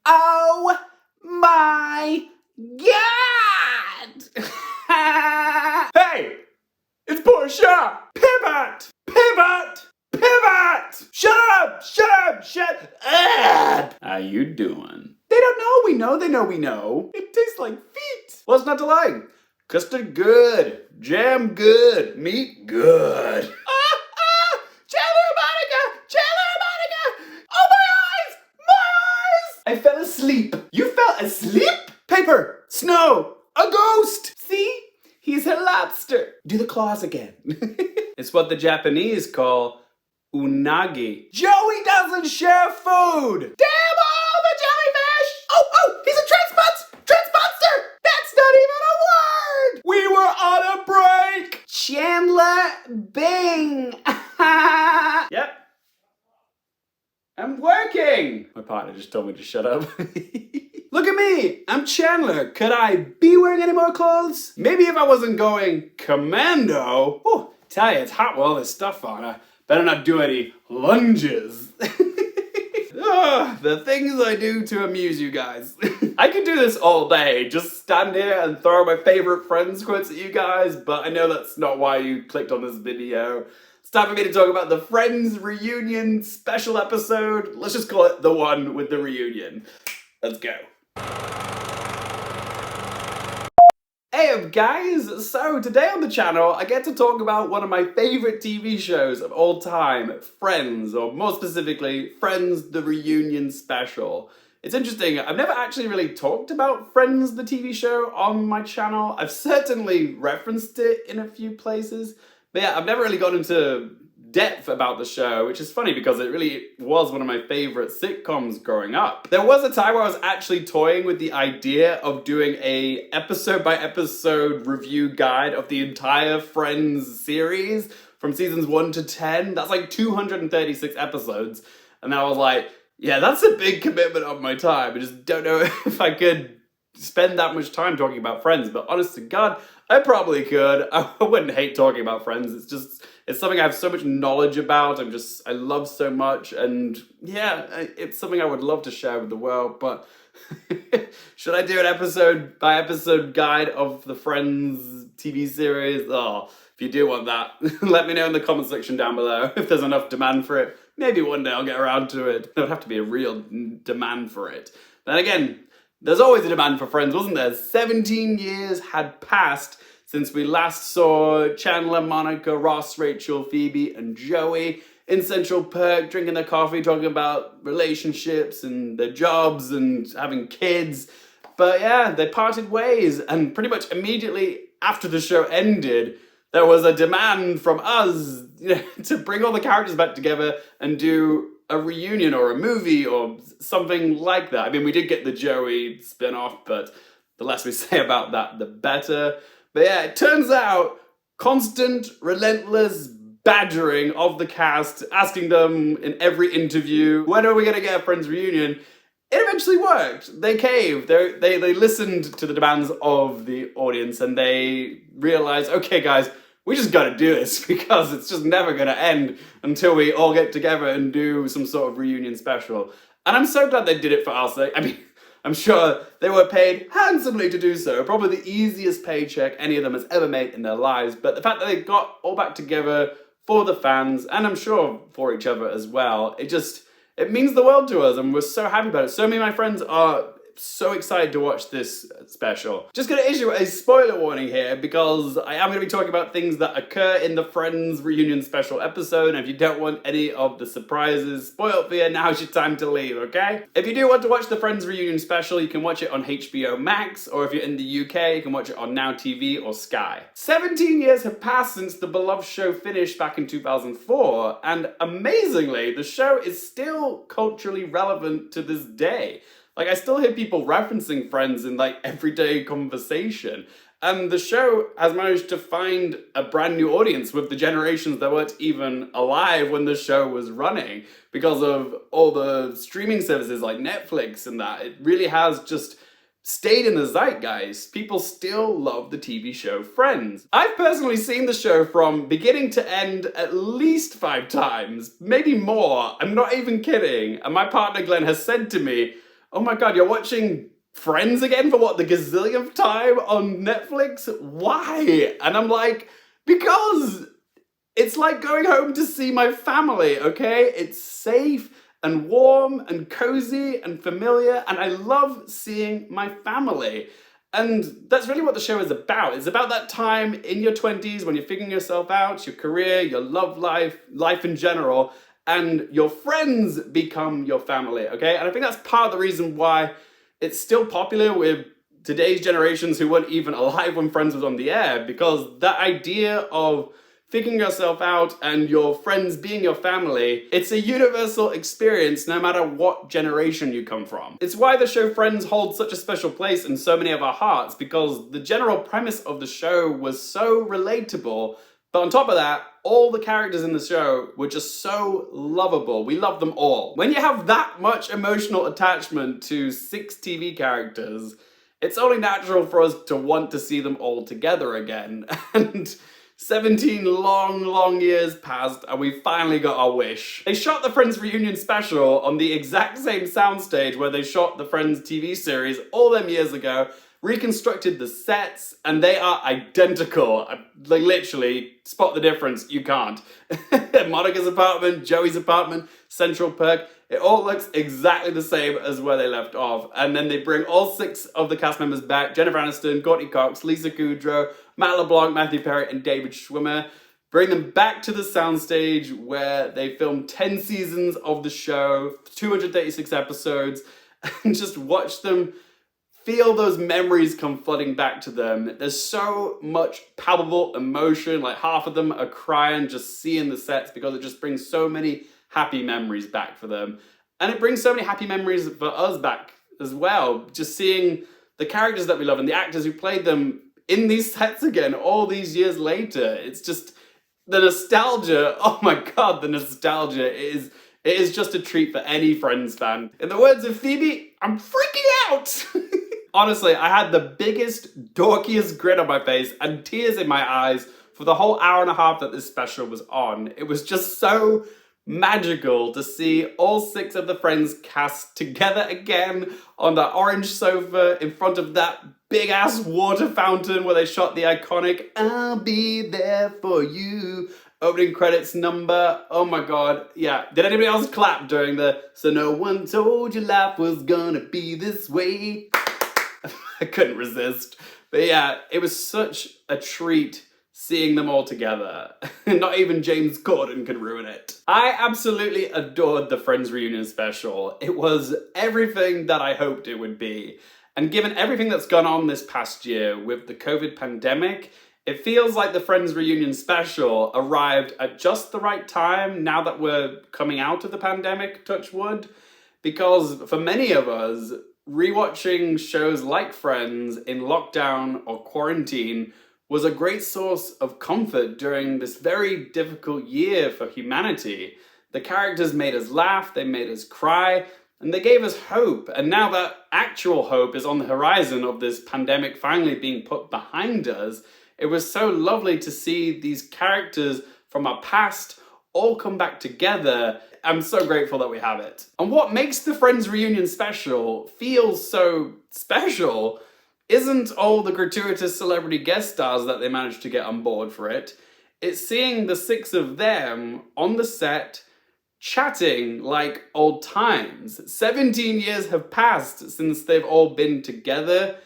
Oh my God! Hey! It's Portia! Pivot! Pivot! Pivot! Shut up! Shut up! Shut up! How you doing? They don't know we know. They know we know. It tastes like feet. What's not to like? Custard good. Jam good. Meat good. Chandler Monica! Chandler Monica! Oh, my eyes! My eyes! I fell asleep. You fell asleep? Paper. Snow. A ghost. See? He's a lobster. Do the claws again. It's what the Japanese call unagi. Joey doesn't share food. Damn all the jellyfish! Oh, he's a transmonster! That's not even a word! We were on a break! Chandler Bing! Yep. I'm working! My partner just told me to shut up. Look at me! I'm Chandler. Could I be wearing any more clothes? Maybe if I wasn't going commando. Oh, tell you, it's hot with all this stuff on. I better not do any lunges. The things I do to amuse you guys. I could do this all day, just stand here and throw my favorite Friends quotes at you guys, but I know that's not why you clicked on this video. It's time for me to talk about the Friends reunion special episode. Let's just call it the one with the reunion. Let's go. Hey up guys, so today on the channel I get to talk about one of my favourite TV shows of all time, Friends, or more specifically, Friends the Reunion Special. It's interesting, I've never actually really talked about Friends the TV show on my channel. I've certainly referenced it in a few places, but yeah, I've never really gone into depth about the show, which is funny because it really was one of my favorite sitcoms growing up. There was a time where I was actually toying with the idea of doing a episode by episode review guide of the entire Friends series from seasons 1 to 10. That's like 236 episodes. And I was like, yeah, that's a big commitment of my time. I just don't know if I could spend that much time talking about Friends, but honest to God, I probably could. I wouldn't hate talking about Friends. It's something I have so much knowledge about. I love so much, and yeah, it's something I would love to share with the world, but should I do an episode by episode guide of the Friends TV series? Oh, if you do want that, let me know in the comment section down below if there's enough demand for it. Maybe one day I'll get around to it. There would have to be a real demand for it. Then again, there's always a demand for Friends, wasn't there? 17 years had passed since we last saw Chandler, Monica, Ross, Rachel, Phoebe, and Joey in Central Perk drinking their coffee, talking about relationships and their jobs and having kids. But yeah, they parted ways, and pretty much immediately after the show ended, there was a demand from us, to bring all the characters back together and do a reunion or a movie or something like that. I mean, we did get the Joey spin-off, but the less we say about that, the better. But yeah, it turns out constant, relentless badgering of the cast, asking them in every interview, when are we going to get a Friends reunion? It eventually worked. They caved. They listened to the demands of the audience and they realized, okay guys, we just gotta do this because it's just never gonna end until we all get together and do some sort of reunion special. And I'm so glad they did it for our sake. I mean, I'm sure they were paid handsomely to do so. Probably the easiest paycheck any of them has ever made in their lives. But the fact that they got all back together for the fans, and I'm sure for each other as well, it means the world to us, and we're so happy about it. So many of my friends are so excited to watch this special. Just gonna issue a spoiler warning here because I am gonna be talking about things that occur in the Friends reunion special episode, and if you don't want any of the surprises spoiled for you, now's your time to leave, okay? If you do want to watch the Friends reunion special, you can watch it on HBO Max, or if you're in the UK, you can watch it on Now TV or Sky. 17 years have passed since the beloved show finished back in 2004, and amazingly, the show is still culturally relevant to this day. Like, I still hear people referencing Friends in, like, everyday conversation. And the show has managed to find a brand new audience with the generations that weren't even alive when the show was running because of all the streaming services like Netflix and that. It really has just stayed in the zeitgeist. People still love the TV show Friends. I've personally seen the show from beginning to end at least 5 times, maybe more. I'm not even kidding. And my partner Glenn has said to me, oh my god, you're watching Friends again for what, the gazillionth time on Netflix? Why? And I'm like, because it's like going home to see my family, okay? It's safe and warm and cozy and familiar, and I love seeing my family. And that's really what the show is about. It's about that time in your 20s when you're figuring yourself out, your career, your love life, life in general, and your friends become your family, okay? And I think that's part of the reason why it's still popular with today's generations who weren't even alive when Friends was on the air, because that idea of figuring yourself out and your friends being your family, it's a universal experience no matter what generation you come from. It's why the show Friends holds such a special place in so many of our hearts, because the general premise of the show was so relatable, but on top of that, all the characters in the show were just so lovable. We love them all. When you have that much emotional attachment to 6 TV characters, it's only natural for us to want to see them all together again. And 17 long years passed and we finally got our wish. They shot the Friends reunion special on the exact same soundstage where they shot the Friends TV series all them years ago, reconstructed the sets, and they are identical. Like, literally, spot the difference, you can't. Monica's apartment, Joey's apartment, Central Perk, it all looks exactly the same as where they left off. And then they bring all 6 of the cast members back: Jennifer Aniston, Courtney Cox, Lisa Kudrow, Matt LeBlanc, Matthew Perry, and David Schwimmer. Bring them back to the soundstage where they filmed 10 seasons of the show, 236 episodes, and just watch them feel those memories come flooding back to them. There's so much palpable emotion, like half of them are crying just seeing the sets because it just brings so many happy memories back for them. And it brings so many happy memories for us back as well, just seeing the characters that we love and the actors who played them in these sets again all these years later. It's just the nostalgia. Oh my god, the nostalgia it is just a treat for any Friends fan. In the words of Phoebe, I'm freaking out. Honestly, I had the biggest, dorkiest grin on my face and tears in my eyes for the whole hour and a half that this special was on. It was just so magical to see all 6 of the Friends cast together again on that orange sofa in front of that big-ass water fountain where they shot the iconic "I'll be there for you" opening credits number. Oh my god, yeah. Did anybody else clap during the "So no one told you life was gonna be this way"? I couldn't resist. But yeah, it was such a treat seeing them all together. Not even James Corden could ruin it. I absolutely adored the Friends reunion special. It was everything that I hoped it would be. And given everything that's gone on this past year with the COVID pandemic, it feels like the Friends reunion special arrived at just the right time now that we're coming out of the pandemic, touch wood. Because for many of us, rewatching shows like Friends in lockdown or quarantine was a great source of comfort during this very difficult year for humanity. The characters made us laugh, they made us cry, and they gave us hope. And now that actual hope is on the horizon of this pandemic finally being put behind us, it was so lovely to see these characters from our past all come back together. I'm so grateful that we have it. And what makes the Friends reunion special feel so special isn't all the gratuitous celebrity guest stars that they managed to get on board for it. It's seeing the 6 of them on the set chatting like old times. 17 years have passed since they've all been together,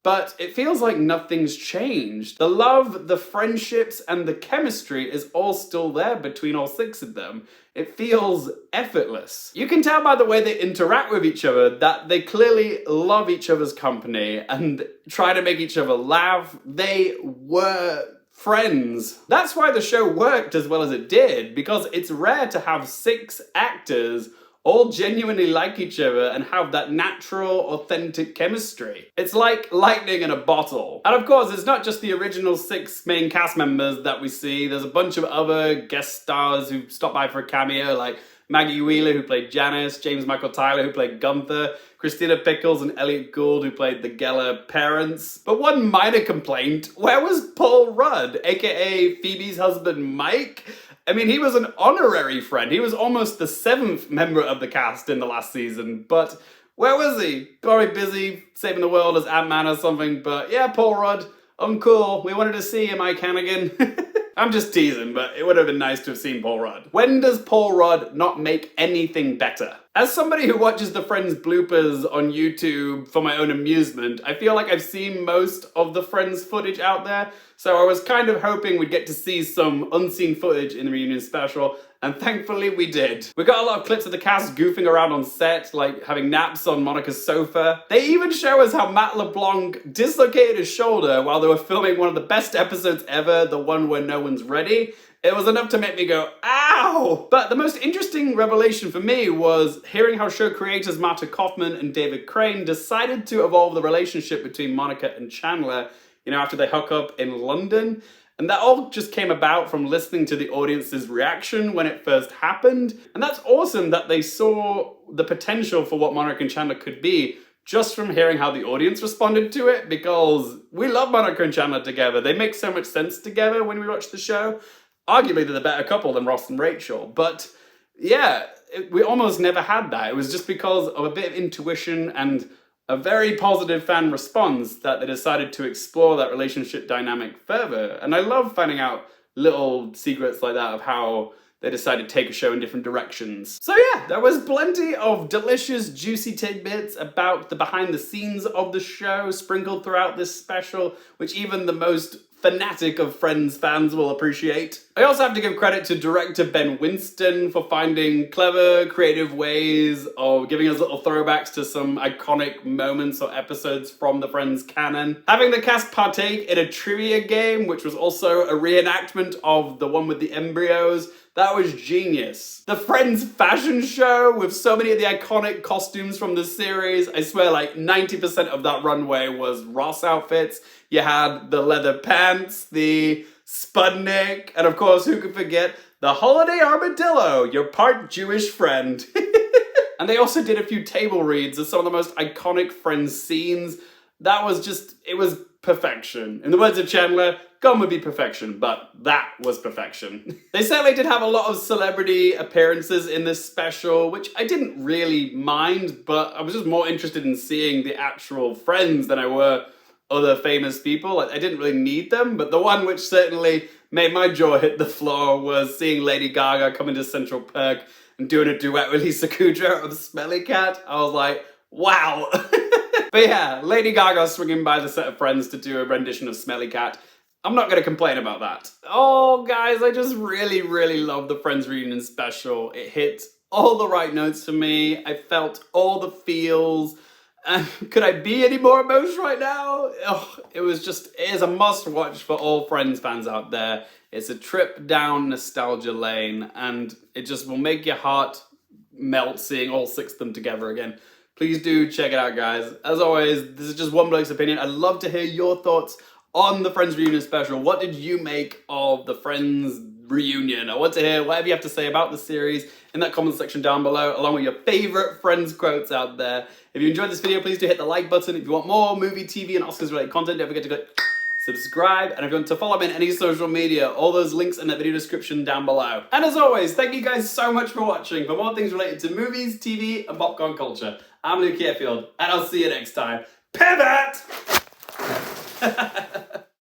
but it feels like nothing's changed. The love, the friendships, and the chemistry is all still there between all 6 of them. It feels effortless. You can tell by the way they interact with each other that they clearly love each other's company and try to make each other laugh. They were friends. That's why the show worked as well as it did, because it's rare to have 6 actors all genuinely like each other and have that natural, authentic chemistry. It's like lightning in a bottle. And of course, it's not just the original 6 main cast members that we see. There's a bunch of other guest stars who stop by for a cameo, like Maggie Wheeler, who played Janice, James Michael Tyler, who played Gunther, Christina Pickles and Elliot Gould, who played the Geller parents. But one minor complaint, where was Paul Rudd, aka Phoebe's husband Mike? I mean, he was an honorary friend. He was almost the 7th member of the cast in the last season, but Where was he? Probably busy saving the world as Ant-Man or something, but yeah, Paul Rudd, uncool. We wanted to see him, I can again. I'm just teasing, but it would have been nice to have seen Paul Rudd. When does Paul Rudd not make anything better? As somebody who watches the Friends bloopers on YouTube for my own amusement, I feel like I've seen most of the Friends footage out there, so I was kind of hoping we'd get to see some unseen footage in the reunion special, and thankfully we did. We got a lot of clips of the cast goofing around on set, like having naps on Monica's sofa. They even show us how Matt LeBlanc dislocated his shoulder while they were filming one of the best episodes ever, the one where no one's ready. It was enough to make me go, ow! But the most interesting revelation for me was hearing how show creators Marta Kaufman and David Crane decided to evolve the relationship between Monica and Chandler, you know, after they hook up in London. And that all just came about from listening to the audience's reaction when it first happened. And that's awesome that they saw the potential for what Monica and Chandler could be just from hearing how the audience responded to it, because we love Monica and Chandler together. They make so much sense together when we watch the show. Arguably, they're the better couple than Ross and Rachel. But yeah, we almost never had that. It was just because of a bit of intuition and a very positive fan response that they decided to explore that relationship dynamic further. And I love finding out little secrets like that of how they decided to take a show in different directions. So yeah, there was plenty of delicious, juicy tidbits about the behind the scenes of the show sprinkled throughout this special, which even the most fanatic of Friends fans will appreciate. I also have to give credit to director Ben Winston for finding clever, creative ways of giving us little throwbacks to some iconic moments or episodes from the Friends canon. Having the cast partake in a trivia game, which was also a reenactment of the one with the embryos, that was genius. The Friends fashion show with so many of the iconic costumes from the series, I swear like 90% of that runway was Ross outfits. You had the leather pants, the Spudnik, and of course, who could forget the holiday armadillo, your part Jewish friend. And they also did a few table reads of some of the most iconic Friends scenes. That was just, it was perfection. In the words of Chandler, gone would be perfection, but that was perfection. They certainly did have a lot of celebrity appearances in this special, which I didn't really mind, but I was just more interested in seeing the actual Friends than I were other famous people. I didn't really need them, but the one which certainly made my jaw hit the floor was seeing Lady Gaga come into Central Perk and doing a duet with Lisa Kudrow of Smelly Cat. I was like, wow. But yeah, Lady Gaga swinging by the set of Friends to do a rendition of Smelly Cat. I'm not going to complain about that. Oh, guys, I just really, really love the Friends reunion special. It hit all the right notes for me. I felt all the feels. Could I be any more emotional right now? Oh, it is a must-watch for all Friends fans out there. It's a trip down nostalgia lane, and it just will make your heart melt seeing all six of them together again. Please do check it out, guys. As always, this is just one bloke's opinion. I'd love to hear your thoughts on the Friends reunion special. What did you make of the Friends reunion? I want to hear whatever you have to say about the series in that comment section down below, along with your favorite Friends quotes out there. If you enjoyed this video, please do hit the like button. If you want more movie, TV, and Oscars related content, don't forget to click subscribe. And if you want to follow me on any social media, all those links in the video description down below. And as always, thank you guys so much for watching. For more things related to movies, TV, and popcorn culture, I'm Luke Airfield, and I'll see you next time. Pivot!